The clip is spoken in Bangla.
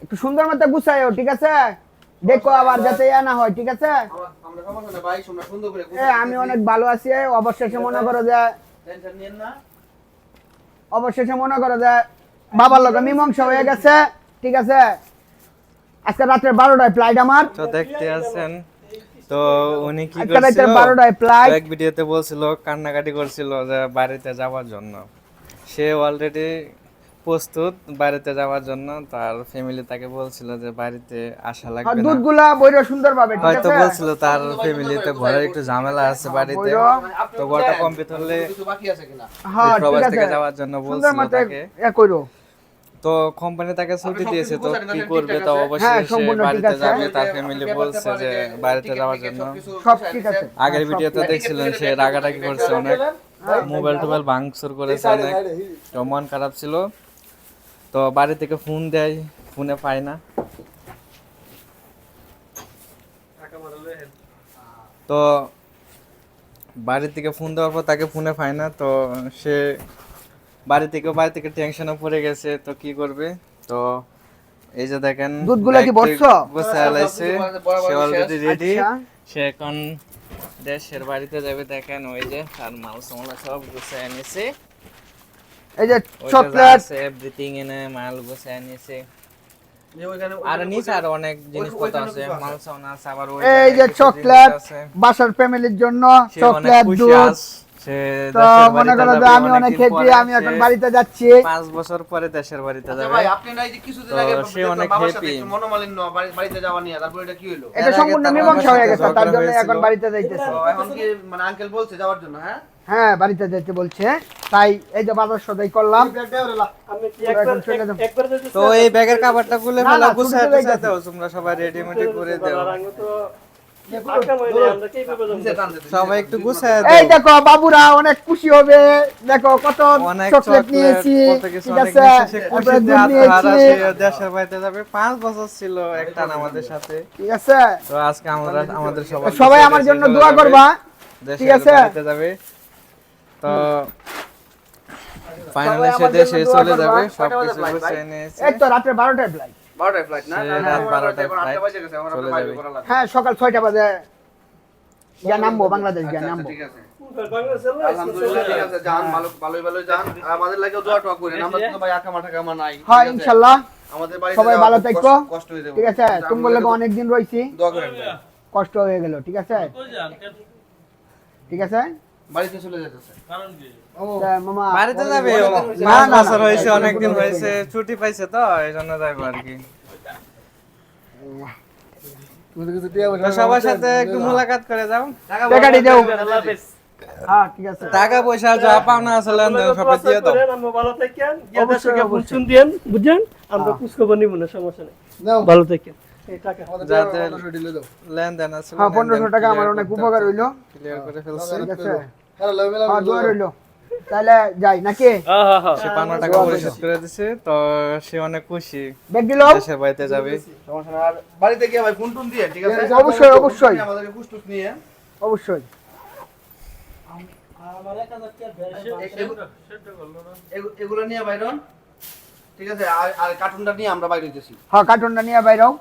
একটু সুন্দর মতো গুছাইও, ঠিক আছে? দেখো আবার যাতে ইয়া না হয়, ঠিক আছে? আমরা সমস্যা না ভাই, তোমরা সুন্দর করে আমি অনেক ভালো আছি। অবশেষে মনে করো যে টেনশন নিয়েন না। বাবার লগে মীমাংসা হয়ে গেছে, ঠিক আছে? আজকে রাত্রে 12টায় ফ্লাইট আমার। তো দেখতে আছেন, তো উনি কি আজকে রাত্রে করছিল, 12টায় ফ্লাইট। এক ভিডিওতে বলছিল কান্নাকাটি করছিল যে বাড়িতে যাওয়ার জন্য। সে অলরেডি প্রস্তুত বাড়িতে যাওয়ার জন্য, তার ফ্যামিলি তাকে বলছিল যে বাড়িতে আসা লাগবে না। দুধগুলা বইরো সুন্দর ভাবে, ঠিক হয়তো আছে? বলছিল তার ফ্যামিলিতে ঘরের একটু ঝামেলা আছে বাড়িতে, তো ঘরটা কমপ্লিট হলে কিছু বাকি আছে কিনা? হ্যাঁ, ঠিক প্রবাস আছে। থেকে যাওয়ার জন্য সুন্দর বলছিল মতো তাকে। ইয়া কইরো। তো কোম্পানি তাকে ছুটি দিয়েছে, তো কি সবকিছু করবে? তো ঠিকঠাক আছে? অবশ্যই হ্যাঁ, সে সম্পূর্ণ ঠিক বাড়িতে আছে। যাবে, তার ফ্যামিলি বলছে যে বাড়িতে যাওয়ার জন্য। সব ঠিক আছে। আগের সব ভিডিওতে ঠিক আছে। দেখছিলেন সে রাগারাগি করছে অনেক, মোবাইল টোবাইল ভাঙচুর করেছে অনেক, তো মন খারাপ ছিল। তো বাড়ি থেকে ফোন দেয়, ফোনে পায় না। তো বাড়ি থেকে ফোন দেওয়ার পর তাকে ফোনে পায় না, তো সে বাড়ি থেকে টেনশনে পড়ে গেছে। তো কি করবে? তো এই যে দেখেন দুধগুলা কি বসছো? গোছায় লাইছে, সে অলরেডি রেডি। আচ্ছা। সে এখন দেশের বাড়িতে যাবে। দেখেন ওই যে তার মাল সামলা সব গুছায় নিছে, এই যে চকলেট চকলেট, এভরিথিং এনে মাল গুছায় নিছে। যে ওইখানে আর নিচে আর অনেক জিনিসপত্র আছে, মাল সামনা আছে, আবার ওই এই যে জায়গায় কিছু চকলেট জিনিস আছে। বাসার ফ্যামিলির জন্য, সে অনেক চকলেট, খুশি দুধ। আজ। সে তো দেশের মনে বাড়িতে করো যে যাবে আমি অনেক অনেকদিন হ্যাপি, পরে। আমি এখন সে বাড়িতে যাচ্ছি। 5 বছর পরে দেশের বাড়িতে আচ্ছা যাবে। ভাই, আপনি নাই যে কিছুদিন তো আগে সে অনেক বাবার সাথে happy। একটু মনোমালিন্য বাড়িতে যাওয়া নিয়ে, তারপর এটা কি হলো? এটা এর আগে সম্পূর্ণ তার মীমাংসা বাবার হয়ে সাথে গেছে, তার ঝগড়া জন্য এখন হয়েছিল। বাড়িতে যাইতেছে। তো এখন কি মানে আঙ্কেল বলছে যাওয়ার জন্য? হ্যাঁ হ্যাঁ, বাড়িতে যাইতে বলছে, তাই এই যে বাজার সদাই করলাম। এখন চলে যাবো। তো এই ব্যাগের কভারটা খুলে না, ফেলা, না, গুছায় ছুটিতে টুছায় যাইতেছি। দাও, তোমরা সবাই রেডিমেড করে দাও। নিচে টানতে দিন। সবাই একটু গুছায় এই দাও। দেখো বাবুরা অনেক খুশি হবে, দেখো কত অনেক চকলেট নিয়েছি, কত কিছু ঠিক অনেক আছে? নিয়েছে, সে তারপরে খুশিতে দুধ আত্মহারা, নিয়েছি, সে দেশের বাড়িতে যাবে। 5 বছর ছিল একটানা আমাদের সাথে। ঠিক আছে? তো আজকে আমাদের সবাই আমার জন্য দোয়া করবা, ঠিক আছে? বাড়িতে যাবে। তো ফাইনালি সে আমার দেশে জন্য দোয়া চলে যাবে, করবা। সবকিছু ভাই? গুছিয়ে নিয়েছে। এই তো রাত্রে 12টায় ফ্লাইট। 12টায় ফ্লাইট না? সে না, রাত না, 12টায় এখন 8টা flight বাজে গেছে, এখন চলে আপনার বাইরে যাবে। করা লাগবে। হ্যাঁ, সকাল 6টা বাজে গিয়া নামবো, বাংলাদেশ গিয়া আচ্ছা, নামবো। ঠিক আছে। আলহামদুলিল্লাহ, ঠিক আছে, যান, ভালোই যান। আর আমাদের লাগেও দোয়া টোয়া করেন, আমরা তো ভাই আকামা টাকামা নাই, হ্যাঁ, ঠিক আছে? ইনশাআল্লাহ আমাদের বাড়িতে সবাই যাওয়া ভালো খুব থেকো, কষ্ট হয়ে যাবে, ঠিক আছে? তুমি বললে অনেকদিন রইছি, দোয়া করেন ভাই। কষ্ট হয়ে গেল, ঠিক আছে? ঠিক আছে বাড়িতে চলে যেতেছে। তা মামা বাড়িতে যাবে, না, 5 না, বছর না, হয়েছে, না, অনেকদিন না, হয়েছে, ছুটি পাইছে, তো এই জন্য যাইবো আর কি। তো সবার সাথে একটু মোলাকাত করে যাও। টাকাটি দাও। হ্যাঁ, ঠিক আছে। টাকা পয়সা যা পাওনা আছে লেনদেন সবাই দিয়ে দাও। ভালো থাকেন, অবশ্যই, অবশ্যই। দিয়েন, বুঝছেন? আমরা খোঁজখবর নিব না, সমস্যা নেই। ভালো থাকেন। এই টাকা যাতে লেনদেন আছে হ্যাঁ, 1500 টাকা আমার অনেক উপকার হইলো, ক্লিয়ার করে ফেলছে। ঠিক আছে? হ্যাঁ, দোয়া রইলো। তাহলে যাই নাকি? সে 15 টাকা পরিশোধ করে দিছে, তো সে অনেক খুশি, ব্যাগ দিল? দেশের বাড়িতে যাবে। সমস্যা না। আর বাড়িতে গিয়ে ভাই ফোন টোন দিয়ে, ঠিক আছে? অবশ্যই, অবশ্যই। আমাদেরকে কুস্তুস নিয়ে অবশ্যই। এগুলো নিয়ে বাইরন, ঠিক আছে? আর কার্টুনটা নিয়ে আমরা বাইরে হইতেছি। হ্যাঁ, কার্টুনটা নিয়ে বাইরাও।